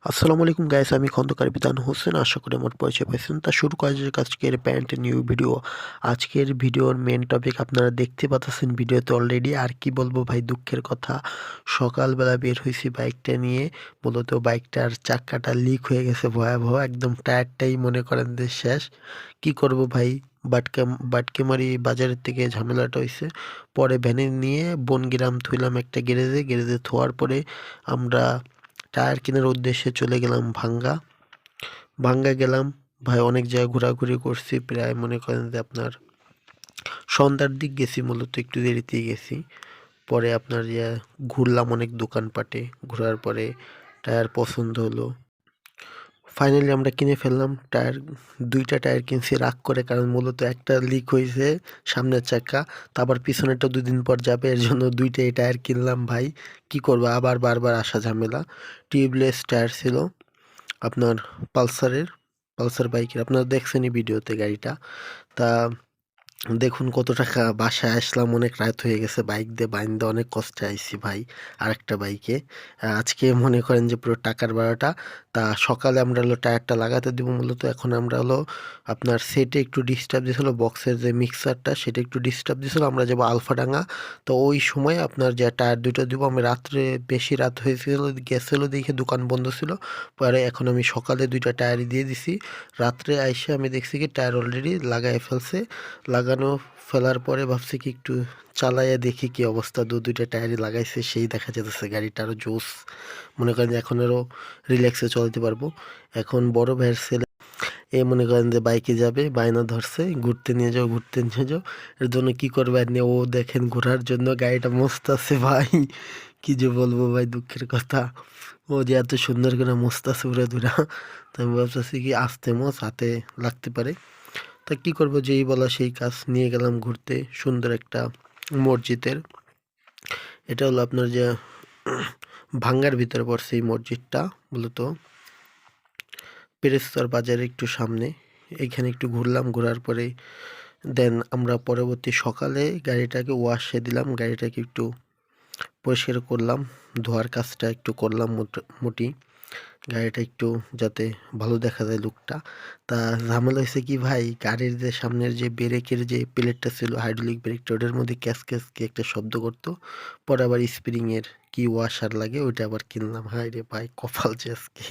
আসসালামু আলাইকুম গাইস, আমি খন্দকার বিধান হোসেন। আশা করি আমার পরিচয় পেয়েছেন। তা শুরু করা যাক আজকের প্যান্ট নিউ ভিডিও। আজকের ভিডিওর মেন টপিক আপনারা দেখতে পাচ্ছেন ভিডিওতে অলরেডি। আর কি বলবো ভাই, দুঃখের কথা, সকালবেলা বের হয়েছি বাইকটা নিয়ে। মূলত বাইকটার চাক্কাটা লিক হয়ে গেছে ভয়াবহ, একদম টায়ারটাই মনে করেন যে শেষ। কি করব ভাই, বাটকেমারি বাজারের থেকে ঝামেলাটা হয়েছে। পরে ভ্যানে নিয়ে বনগ্রাম থুইলাম একটা গ্যারেজে। গ্যারেজে থোয়ার পরে আমরা টায়ার কেনার উদ্দেশ্যে চলে গেলাম ভাঙ্গা। ভাঙ্গা গেলাম ভাই, অনেক জায়গায় ঘোরাঘুরি করছি। প্রায় মনে করেন যে আপনার সন্ধ্যার দিক গেছি, মূলত একটু দেরিতেই গেছি। পরে আপনার ঘুরলাম অনেক দোকানপাটে। ঘোরার পরে টায়ার পছন্দ হলো, ফাইনালি আমরা কিনে ফেললাম টায়ার। দুইটা টায়ার কিনছি রাগ করে, কারণ মূলত একটা লিক হয়েছে সামনের চাকা, তারপর পিছনেরটা 2 দিন পর যাবে, এর জন্য দুইটাই টায়ার কিনলাম ভাই। কি করবো, আবার বারবার আসা ঝামেলা। টিউবলেস টায়ার ছিল আপনার পালসার বাইকের, আপনারা দেখছেনই ভিডিওতে গাড়িটা। তা দেখুন কত টাকা। বাসায় আসলাম অনেক রাত হয়ে গেছে, বাইক দিয়ে বাইন্দা অনেক কষ্টে আইছি ভাই। আরেকটা বাইকে আজকে মনে করেন যে পুরো টাকার বারোটা। তা সকালে আমরা হলো টায়ারটা লাগাতে দিব মূলত। এখন আমরা হলো আপনার সেটে একটু ডিস্টার্ব দিয়েছিল, বক্সের যে মিক্সারটা সেটা একটু ডিস্টার্ব দিয়েছিল। আমরা যাবো আলফাডাঙ্গা। তো ওই সময় আপনার যে টায়ার দুটো দিব আমি রাত্রে, বেশি রাত হয়েছিল গেছিলো দেখে দোকান বন্ধ ছিল। পরে এখন আমি সকালে দুইটা টায়ারই দিয়ে দিছি। রাত্রে আইসে আমি দেখছি কি টায়ার অলরেডি লাগাই ফেলছে। লাগানো ফেলার পরে ভাবছি কি একটু চালাইয়া দেখি কি অবস্থা। দুইটা টায়ারই লাগাইছে, সেই দেখা যেতেছে গাড়িটা আরও জোস। মনে করেন যে এখন আরও রিল্যাক্সে চলতে পারবো। এখন বড় ভাইয়ের ছেলে মনে করেন যে বাইকে যাবে, বায়না ধরছে ঘুরতে নিয়ে যাও, ঘুরতে নিয়ে যাও। এর জন্য কি করবে আর নিয়ে, ও দেখেন ঘোরার জন্য গাড়িটা মস্ত আছে ভাই। কি যে বলবো ভাই, দুঃখের কথা। ও যে এত সুন্দর করে মস্ত আছে উড়ে দুরা। তো আমি ভাবতেছি কি আস্তে মোচ হাতে লাগতে পারে। তা কি করবো, যেই বলা সেই কাজ, নিয়ে গেলাম ঘুরতে সুন্দর একটা মসজিদের। এটা হলো আপনার যে ভাঙ্গার ভিতরে পড়ছে এই মসজিদটা, মূলত পেরেস্তার বাজারের একটু সামনে। এইখানে একটু ঘুরলাম, ঘোরার পরে দেন আমরা পরবর্তী সকালে গাড়িটাকে ওয়াশে দিলাম, গাড়িটাকে একটু পরিষ্কার করলাম, ধোয়ার কাজটা একটু করলাম মোটামুটি। গাড়িটা একটু যাতে ভালো দেখা যায় লুকটা। তা ঝামেলা হয়েছে কি ভাই, গাড়ির যে সামনের যে ব্রেকের যে প্লেটটা ছিল, হাইড্রোলিক ব্রেকটা, ওটার মধ্যে ক্যাস ক্যাস কি একটা শব্দ করতো। পরে আবার স্প্রিংয়ের কি ওয়াশার লাগে, ওইটা আবার কিনলাম। হায় রে ভাই, কপাল যে আজকে।